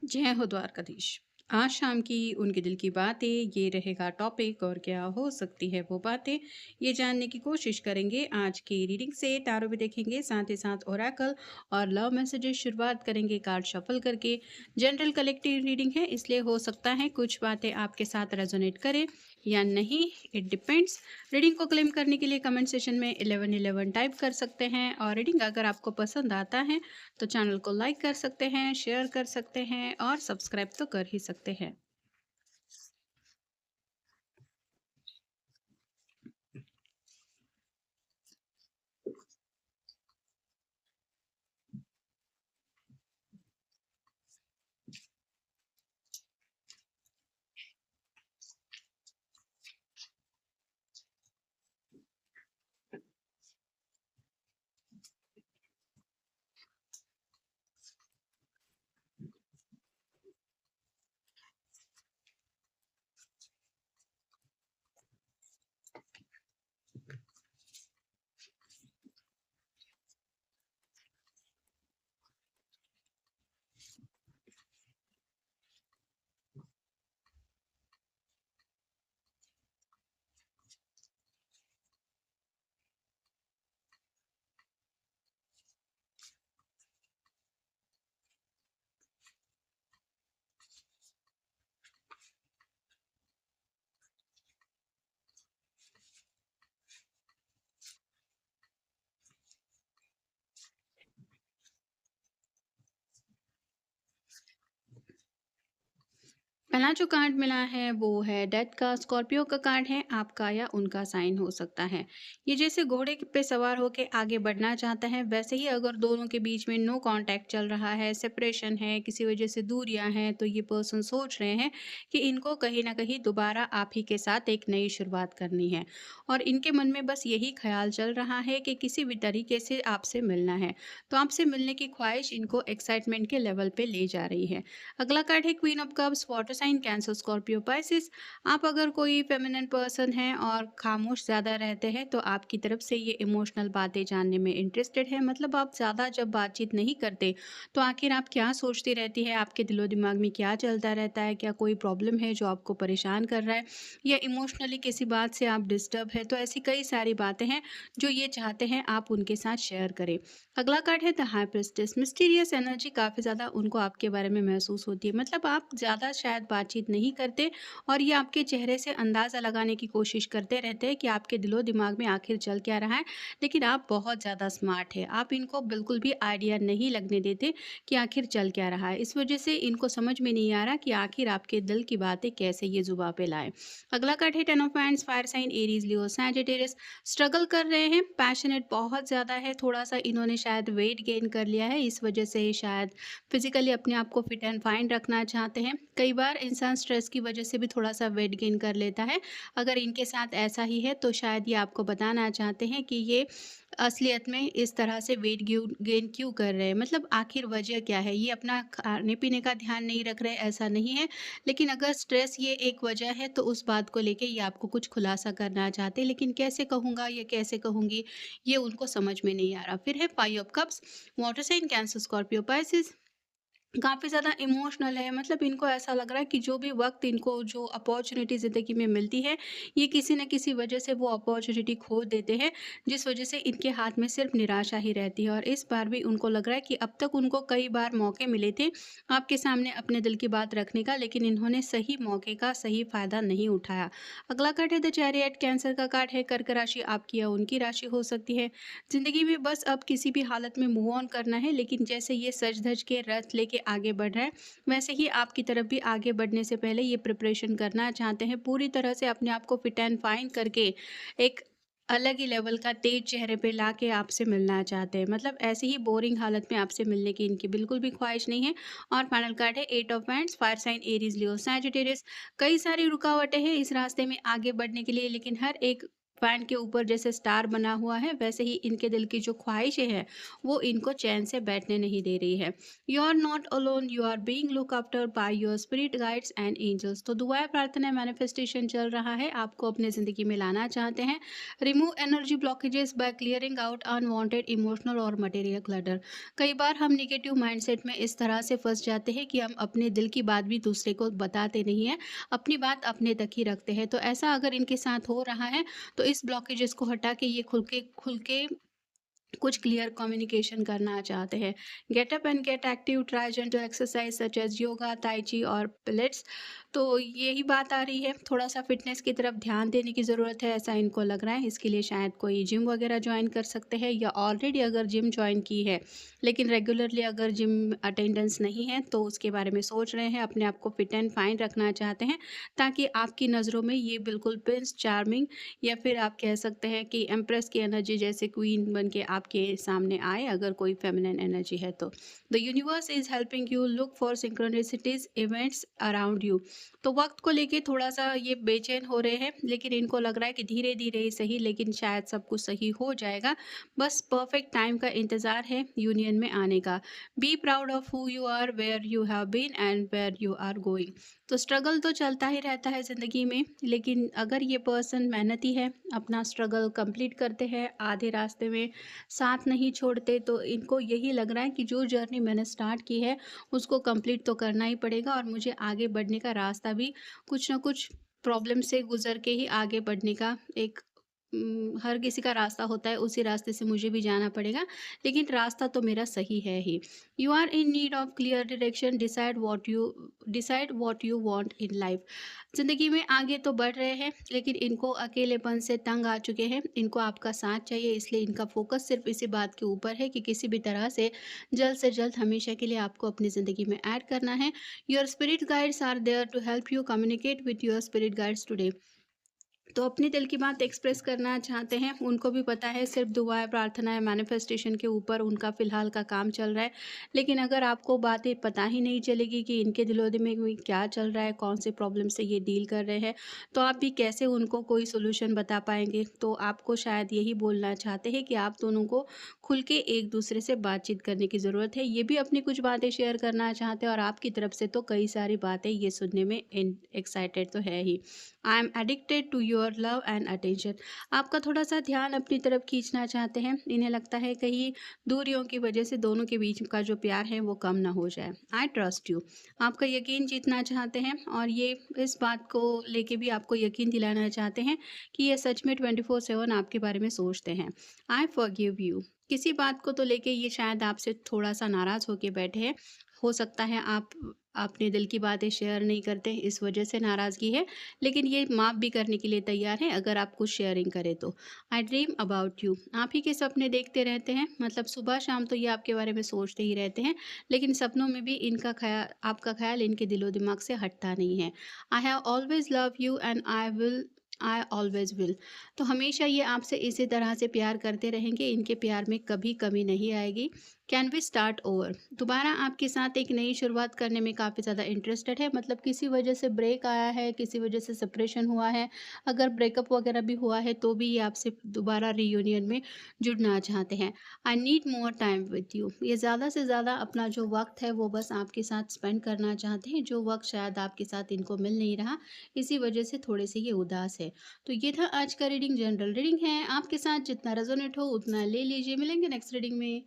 जय हो द्वारकाधीश। आज शाम की उनके दिल की बातें ये रहेगा टॉपिक और क्या हो सकती है वो बातें, ये जानने की कोशिश करेंगे। आज की रीडिंग से टैरो भी देखेंगे, साथ ही साथ ओरेकल और लव मैसेजेस शुरुआत करेंगे कार्ड शफल करके। जनरल कलेक्टिव रीडिंग है, इसलिए हो सकता है कुछ बातें आपके साथ रेजोनेट करें या नहीं, इट डिपेंड्स। रीडिंग को क्लेम करने के लिए कमेंट सेशन में 1111 टाइप कर सकते हैं और रीडिंग अगर आपको पसंद आता है तो चैनल को लाइक कर सकते हैं, शेयर कर सकते हैं और सब्सक्राइब तो कर ही सकते हैं। पहला जो कार्ड मिला है वो है डेथ का। स्कॉर्पियो का कार्ड है, आपका या उनका साइन हो सकता है। ये जैसे घोड़े पे सवार होके आगे बढ़ना चाहता है, वैसे ही अगर दोनों के बीच में नो कांटेक्ट चल रहा है, सेपरेशन है, किसी वजह से दूरियां हैं, तो ये पर्सन सोच रहे हैं कि इनको कहीं ना कहीं दोबारा आप ही के साथ एक नई शुरुआत करनी है। और इनके मन में बस यही ख्याल चल रहा है कि किसी भी तरीके से आपसे मिलना है। तो आपसे मिलने की ख्वाहिश इनको एक्साइटमेंट के लेवल पे ले जा रही है। अगला कार्ड है queen of cups. Water sign Cancer Scorpio Pisces. आप अगर कोई फेमिनिन पर्सन हैं और खामोश ज़्यादा रहते हैं तो आपकी तरफ से ये इमोशनल बातें जानने में इंटरेस्टेड है। मतलब आप ज़्यादा जब बातचीत नहीं करते तो आखिर आप क्या सोचती रहती है, आपके दिलो दिमाग में क्या चलता रहता है, क्या कोई प्रॉब्लम है जो आपको परेशान कर रहा है या इमोशनली किसी बात से आप डिस्टर्ब है। तो ऐसी कई सारी बातें हैं जो ये चाहते हैं आप उनके साथ शेयर करें। अगला कार्ड है the high priestess. Mysterious energy काफ़ी ज़्यादा उनको आपके बारे में महसूस होती है। मतलब आप ज़्यादा शायद बातचीत नहीं करते और ये आपके चेहरे से अंदाज़ा लगाने की कोशिश करते रहते हैं कि आपके दिलो दिमाग में आखिर चल क्या रहा है। लेकिन आप बहुत ज़्यादा स्मार्ट है, आप इनको बिल्कुल भी आइडिया नहीं लगने देते कि आखिर चल क्या रहा है। इस वजह से इनको समझ में नहीं आ रहा कि आखिर आपके दिल की बातें कैसे ये जुबा पे लाए। अगला कार्ड है ten of wands. Fire sign Aries Leo Sagittarius. Struggle कर रहे हैं, पैशनेट बहुत ज़्यादा है, थोड़ा-सा इन्होंने शायद वेट गेन कर लिया है, इस वजह से ही शायद फिज़िकली अपने आप को फिट एंड फाइन रखना चाहते हैं। कई बार इंसान स्ट्रेस की वजह से भी थोड़ा-सा वेट गेन कर लेता है। अगर इनके साथ ऐसा ही है तो शायद ये आपको बताना चाहते हैं कि ये असलियत में इस तरह से वेट गेन क्यों कर रहे हैं। मतलब आखिर वजह क्या है? ये अपना खाने-पीने का ध्यान नहीं रख रहे, ऐसा नहीं है। लेकिन अगर स्ट्रेस ये एक वजह है तो उस बात को लेके ये आपको कुछ खुलासा करना चाहते हैं, लेकिन कैसे कहूँगा या कैसे कहूँगी, ये उनको समझ में नहीं आ रहा। फिर है five of cups. Water sign Cancer Scorpio Pisces. काफ़ी ज़्यादा इमोशनल है। मतलब इनको ऐसा लग रहा है कि जो भी वक़्त इनको जो अपॉर्च्युनिटी ज़िंदगी में मिलती है, ये किसी न किसी वजह से वो अपॉर्च्युनिटी खो देते हैं, जिस वजह से इनके हाथ में सिर्फ़ निराशा ही रहती है। और इस बार भी उनको लग रहा है कि अब तक उनको कई बार मौके मिले थे आपके सामने अपने दिल की बात रखने का, लेकिन इन्होंने सही मौके का सही फ़ायदा नहीं उठाया। अगला कार्ड है द चैरियट। कैंसर का कार्ड है। कर्क राशि आपकी या उनकी राशि हो सकती है। ज़िंदगी में बस अब किसी भी हालत में मूव ऑन करना है, लेकिन जैसे ये सज-धज के रथ लेके आगे बढ़ रहा है, वैसे ही आपकी तरफ भी आगे बढ़ने से पहले ये प्रिपरेशन करना चाहते हैं। पूरी तरह से अपने आप को फिट एंड फाइन करके एक अलग ही लेवल का तेज चेहरे पे लाके आपसे मिलना चाहते हैं। मतलब ऐसे ही बोरिंग हालत में आपसे मिलने की इनकी बिल्कुल भी ख्वाहिश नहीं है। और फाइनल कार्ड है eight of wands. Fire sign Aries Leo Sagittarius. कई सारी रुकावटें हैं इस रास्ते में आगे बढ़ने के लिए, लेकिन हर एक फैन के ऊपर जैसे स्टार बना हुआ है, वैसे ही इनके दिल की जो ख्वाहिशें हैं वो इनको चैन से बैठने नहीं दे रही है। You are not alone, you are being look after by your spirit guides and angels. तो दुआ प्रार्थना मैनिफेस्टेशन चल रहा है, आपको अपने ज़िंदगी में लाना चाहते हैं। Remove energy blockages by clearing out unwanted emotional और मटेरियल क्लटर। कई बार हम निगेटिव माइंडसेट में इस तरह से फंस जाते हैं कि हम अपने दिल की बात भी दूसरे को बताते नहीं हैं, अपनी बात अपने तक ही रखते हैं। तो ऐसा अगर इनके साथ हो रहा है, तो इस ब्लॉकेजेस को हटा के ये खुल के कुछ क्लियर कम्युनिकेशन करना चाहते हैं। Get up and get active, try gentle exercise such as yoga, tai chi और पिलेट्स। तो यही बात आ रही है, थोड़ा सा फिटनेस की तरफ ध्यान देने की ज़रूरत है, ऐसा इनको लग रहा है। इसके लिए शायद कोई जिम वगैरह ज्वाइन कर सकते हैं, या ऑलरेडी अगर जिम ज्वाइन की है लेकिन रेगुलरली अगर जिम अटेंडेंस नहीं है, तो उसके बारे में सोच रहे हैं, अपने आप को फिट एंड फाइन रखना चाहते हैं, ताकि आपकी नज़रों में ये बिल्कुल प्रिंस चार्मिंग, या फिर आप कह सकते हैं कि एम्प्रेस की एनर्जी जैसे क्वीन बन के आपके सामने आए, अगर कोई फेमिनिन एनर्जी है तो। The universe is helping you look for synchronicities events around you. तो वक्त को लेके थोड़ा सा ये बेचैन हो रहे हैं, लेकिन इनको लग रहा है कि धीरे धीरे ही सही, लेकिन शायद सब कुछ सही हो जाएगा। बस परफेक्ट टाइम का इंतजार है यूनियन में आने का। Be proud of who you are, where you have been and where you are going. तो स्ट्रगल तो चलता ही रहता है ज़िंदगी में, लेकिन अगर ये पर्सन मेहनती है, अपना स्ट्रगल कंप्लीट करते हैं, आधे रास्ते में साथ नहीं छोड़ते, तो इनको यही लग रहा है कि जो जर्नी मैंने स्टार्ट की है उसको कंप्लीट तो करना ही पड़ेगा, और मुझे आगे बढ़ने का रास्ता भी कुछ ना कुछ प्रॉब्लम से गुजर के ही आगे बढ़ने का एक हर किसी का रास्ता होता है, उसी रास्ते से मुझे भी जाना पड़ेगा, लेकिन रास्ता तो मेरा सही है ही। You are in need of clear direction, decide what you want in life. ज़िंदगी में आगे तो बढ़ रहे हैं, लेकिन इनको अकेलेपन से तंग आ चुके हैं, इनको आपका साथ चाहिए, इसलिए इनका फोकस सिर्फ इसी बात के ऊपर है कि किसी भी तरह से जल्द हमेशा के लिए आपको अपनी ज़िंदगी में ऐड करना है। Your spirit guides are there to help you communicate with your spirit guides today. तो अपने दिल की बात एक्सप्रेस करना चाहते हैं, उनको भी पता है सिर्फ दुआएँ, प्रार्थनाएँ, मैनिफेस्टेशन के ऊपर उनका फ़िलहाल का काम चल रहा है। लेकिन अगर आपको बातें पता ही नहीं चलेगी कि इनके दिलो-दिमाग में क्या चल रहा है, कौन से प्रॉब्लम से ये डील कर रहे हैं, तो आप भी कैसे उनको कोई सॉल्यूशन बता पाएँगे? तो आपको शायद यही बोलना चाहते हैं कि आप दोनों को खुल के एक-दूसरे से बातचीत करने की ज़रूरत है। ये भी अपनी कुछ बातें शेयर करना चाहते हैं, और आपकी तरफ से तो कई सारी बातें ये सुनने में एक्साइटेड तो है ही। I am addicted to your love and attention. आपका थोड़ा सा ध्यान अपनी तरफ खींचना चाहते हैं, इन्हें लगता है कहीं दूरियों की वजह से दोनों के बीच का जो प्यार है वो कम ना हो जाए। I trust you. आपका यकीन जीतना चाहते हैं, और ये इस बात को लेके भी आपको यकीन दिलाना चाहते हैं कि ये सच में 24/7 आपके बारे में सोचते हैं। I forgive you. किसी बात को तो लेके ये शायद आपसे थोड़ा सा नाराज़ होके बैठे हैं। हो सकता है आप अपने दिल की बातें शेयर नहीं करते, इस वजह से नाराज़गी है, लेकिन ये माफ़ भी करने के लिए तैयार हैं अगर आप कुछ शेयरिंग करें तो। आई ड्रीम अबाउट यू। आप ही के सपने देखते रहते हैं, मतलब सुबह शाम तो ये आपके बारे में सोचते ही रहते हैं, लेकिन सपनों में भी आपका ख्याल इनके दिलो दिमाग से हटता नहीं है। I have always love you and I always will. तो हमेशा ये आपसे इसी तरह से प्यार करते रहेंगे, इनके प्यार में कभी कमी नहीं आएगी। Can we start over. दोबारा आपके साथ एक नई शुरुआत करने में काफ़ी ज़्यादा इंटरेस्टेड है, मतलब किसी वजह से ब्रेक आया है, किसी वजह से सेपरेशन हुआ है, अगर ब्रेकअप वगैरह भी हुआ है तो भी ये आपसे दोबारा रीयूनियन में जुड़ना चाहते हैं। I need more time with you. ये ज़्यादा से ज़्यादा अपना जो वक्त है वो बस आपके साथ स्पेंड करना चाहते हैं, जो वक्त शायद आपके साथ इनको मिल नहीं रहा, इसी वजह से थोड़े से ये उदास है। तो ये था आज का रीडिंग, जनरल रीडिंग है, आपके साथ जितना रेजोनेट हो उतना ले लीजिए। मिलेंगे नेक्स्ट रीडिंग में।